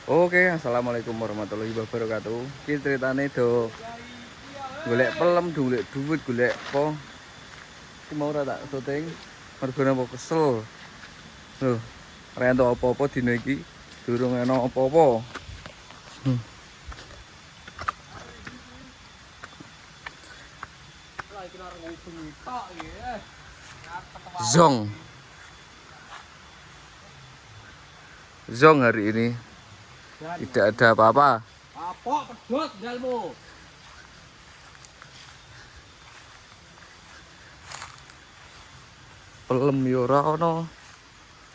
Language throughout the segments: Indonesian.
Oke, assalamualaikum warahmatullahi wabarakatuh. Iki ceritane do golek pelem, golek duit, golek apa? Iki mau ora tak syuting. Mergo napa kesel. Loh, ora entuk apa-apa dina iki. Durung enak apa-apa. Zong. Zong hari ini tidak ada apa-apa. Apa pedot jalmu? Pelem yo ora ono.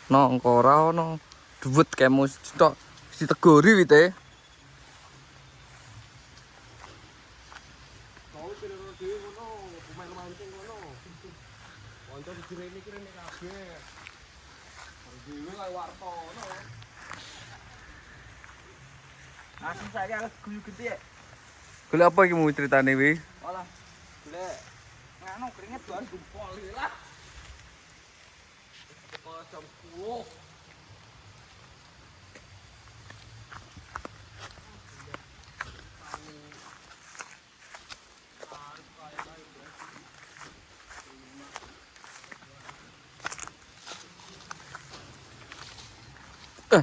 Nongko ora ono. Duit kemu tok ditegori wite. Kau kira dhewe ngono, pemain mancing ngono. Kanca dijireni kirene kabeh. Dhewe kaya warta ngono. Asli saya harus guyu gede. Golek apa iki mau ceritane wi? Olah. Golek nganu keringet doan gumpol lah. Kok jam 10.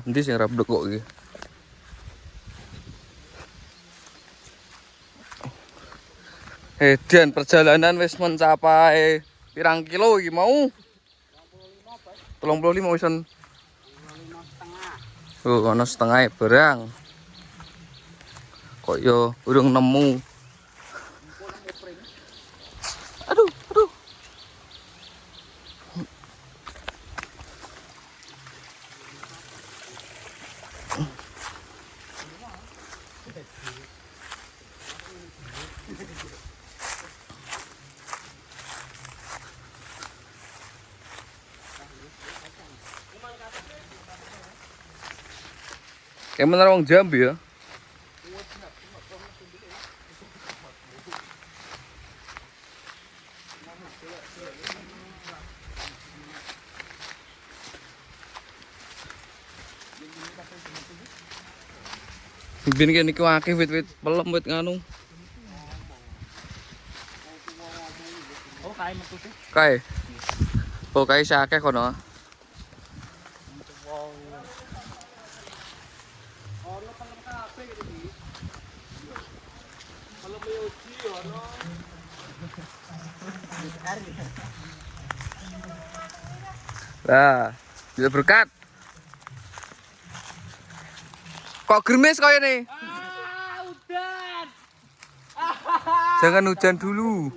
Endi sing rablek kok iki? Edan perjalanan wis mencapai pirang kilo iki mau? 35 wisen. 5,5. Oh, ono setengah barang. Kok yo urung nemu. Aduh, aduh. Kayak bener wong Jambi ya. Bin kene iki akeh wit-wit pelem wit nganu. Oh, kae metu sih. Kae. Oh, kae sakeh kono. Ono pelem kabeh gitu iki. Pelem uji ono. Lah, bisa berkat. Kok gerimis kaya nih? Udan. Jangan hujan dulu.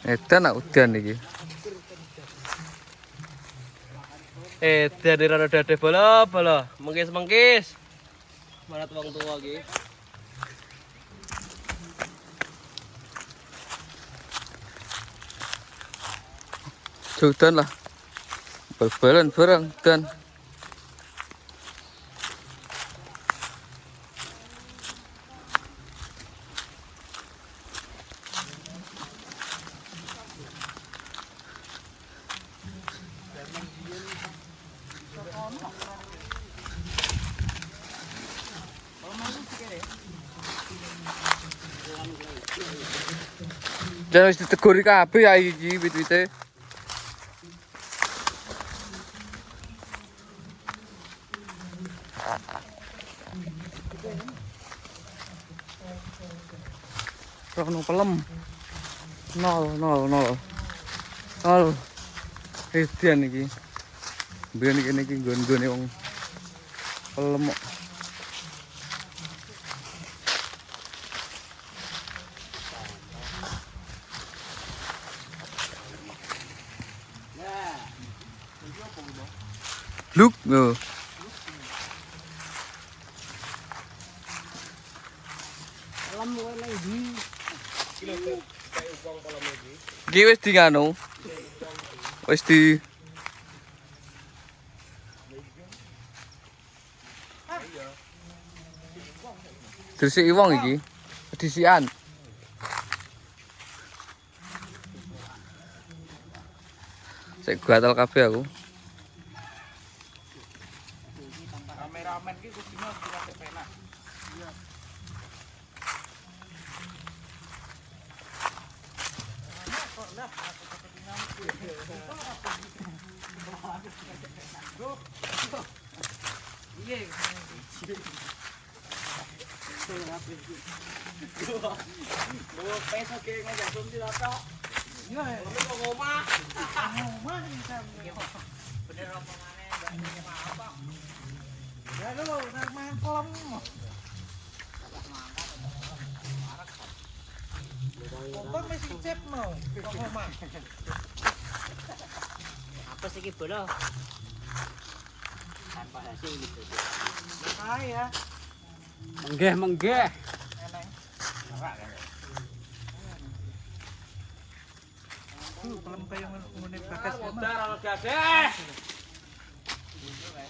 Edan udan iki. Dari rada dade bola, mengkis. Marat wong tua iki. Udan lah. Bal-balan barang dan jangan wis ditegori kabeh ya iki wit-wite. Rono pelem. Nol. Edan iki. Mbiyen kene iki nggon-nggone wong pelem kok. Luk, no. Alam kowe nang ndi? Iki wis di nganu. Wis di Dresiki wong iki. Disian. Sik gatel kabeh aku. Kameramen ki kudune sudah penak. Iya. Kok lah aku ketinggalan. Iya. Bawa peso ke ngajak sunti rata. Iya, kok ngomah. Ngomah bisa. Bener omongannya enggak apa. Ya lu main kolam. Kompon masih cep mau. Ngomah. Apa sih ki bola? Tanpa hasil gitu. Makanya Menggeh.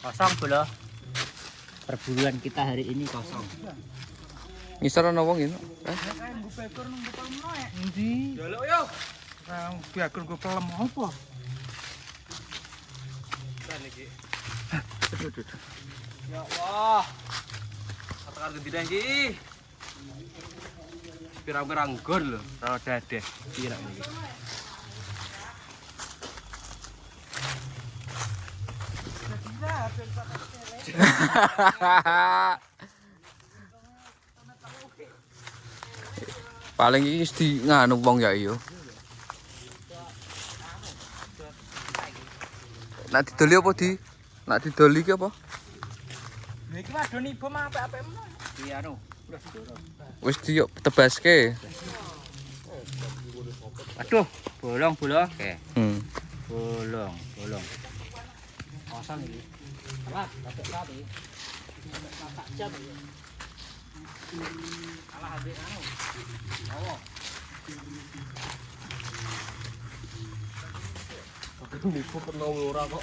Kosong bro. Perburuan kita hari ini kosong. Ngisor ana wong ini. Endi? Jaluk yo. Nang biakur go kelem apa? Dan iki. Ya Allah. Katakan gendine iki. Pirang-pirang gol lho, ora dadeh. Pirang iki. Paling iki mesti nganu wong ya iyo. Nak didoli apa di? Nak didoli ki apa? Iki wadon ibu mah apik-apik men. Di anu. Wis di tebaske. Aduh, bolong. Oke. Hmm. Bolong. Kosong iki. Alah, dapat tadi. Tak jam iki. Alah habis anu. Oh. Aku niku pernah ora kok.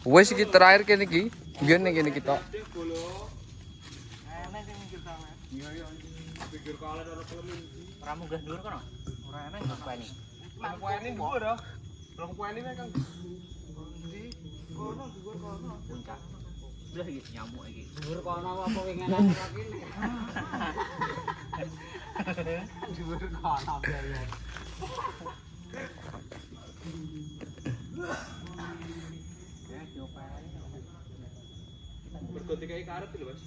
Wes iki terakhir kene iki. Biyen ning kene kita. Enak sing mikir sampe. Iya. Pikir kalen ora kelem. Ora munggah dhuwur kono. Ora enak Apa ini? Mak kuene dhuwur dah. Rong kuene nek Kang. Ndi? Kono dhuwur kono. Puncak. Udah iki nyamuk iki. Dhuwur kono apa wingenan ora kene. Dhuwur kono ya. Berganti kayak karet lho, Mas.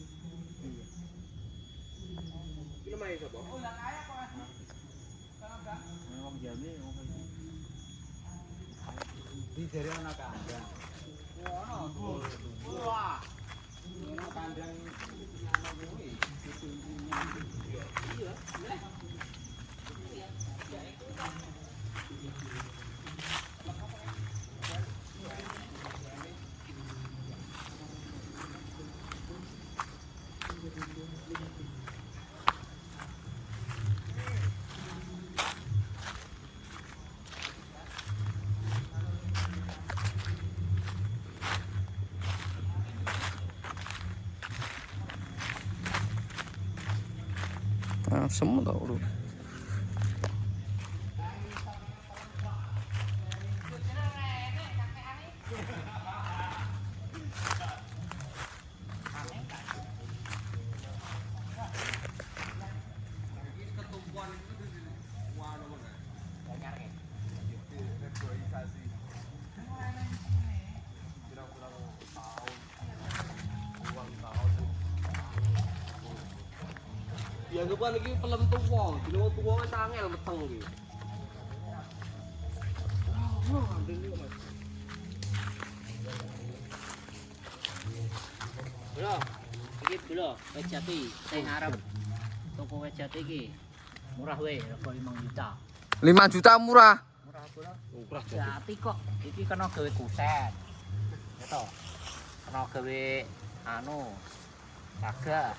Iki lumayan sapa? Wong Jambi wong Di jare ana kandang. Wah. Ono kandang ana kuwi. Ah, semua tau lu. Dianggapan iki pelem tuwa, dino tuwa wis angel meteng iki. Oh, ndene kok, Mas. Bro, iki bro, wit jati sing arep toko wit jati iki murah wae, rego 5 juta. 5 juta murah. Murah bro. Murah Jati kok, iki kena gawe kusen. Ya toh. Kena gawe anu kagak.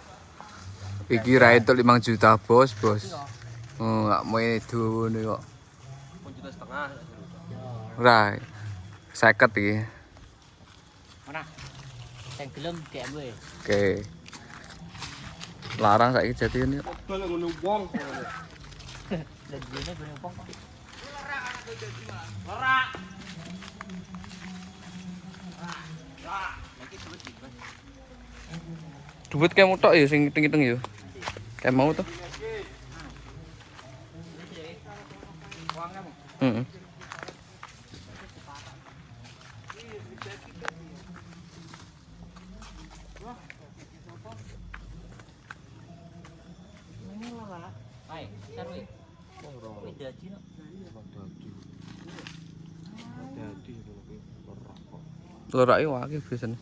Iki ra entuk 5 juta, Bos. Iya. Oh, gak mau ini dulu kok. 1,5 juta. Ora. 50 iki. Mana? Sing gelem DM wae. Oke. Larang saiki jati ini. Modal ngono wong. Lah dene gone opo kok. Lerak. Lerak. Iki duit iki. Duit kayak mutok ya sing hitung-hitung ya. Kayak mau tuh. Uangnya mau. Heeh. Hai, sarwi. Kuwi dadi no. Lorake wae biasane.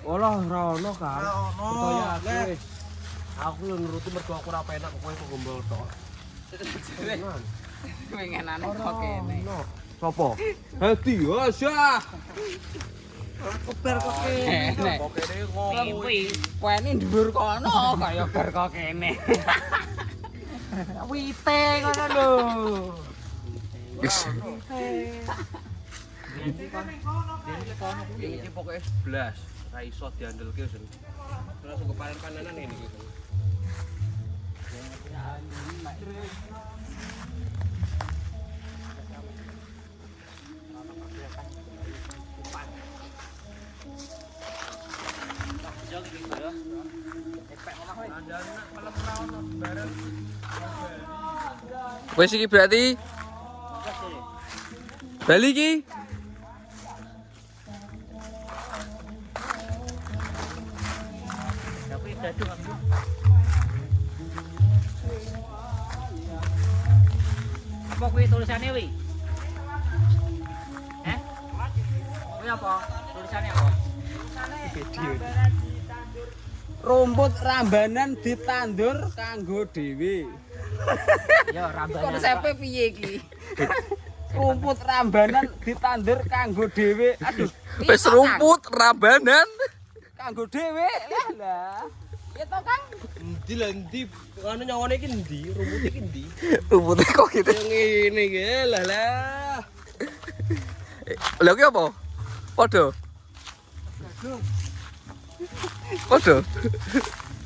Olah ora ono kan. Percaya aku wis. Aku yo nuruti mergo aku ora penak kowe kok gombol tok. Pengenane kok kene. Sopo? Hadi Asya. Bar kok kene. Kok kene ngomong. Kuwi Kuwi dhuwur kono kaya bar kok kene. Wite ngono lho. Wis. Iki pokoke 11. Ra iso diandelke wis. Langsung kepanen-panenan ini gitu. Wis iki berarti Bali iki. tapi dadung aku. Apa kuwi tulisannya wi? Kuwi apa? Tulisannya apa? Rumput rambanan ditandur kanggo dhewe. Ya rambane. Konsepe piye iki? Rumput rambanan ditandur kanggo dhewe. Aduh, Wis rumput rambanan. kanggo dhewe lah. Ya to, Kang? Endi lah endi? Anu nyawane iki endi? Rumput iki endi? Rumputnya kok gitu. Yang ngene iki lah. Lha ki apa? Padha. Padha.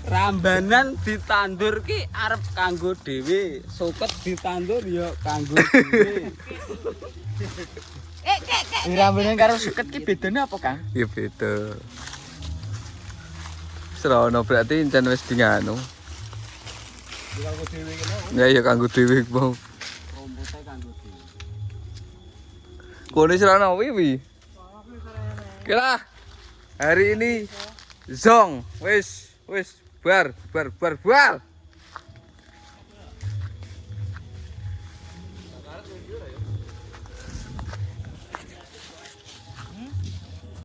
Rambanan ditandur ki arep kanggo dhewe. Suket ditandur ya kanggo dhewe. Rambanan karo suket ki bedane apa, Kang? Ya beda. Serono berarti encen wis di nganu. Kanggo dhewe ki mau. Ya ya kanggo dhewe mau. Rumputnya kanggo dhewe. Kone serono wiwi. Kira hari ini zong wis bar.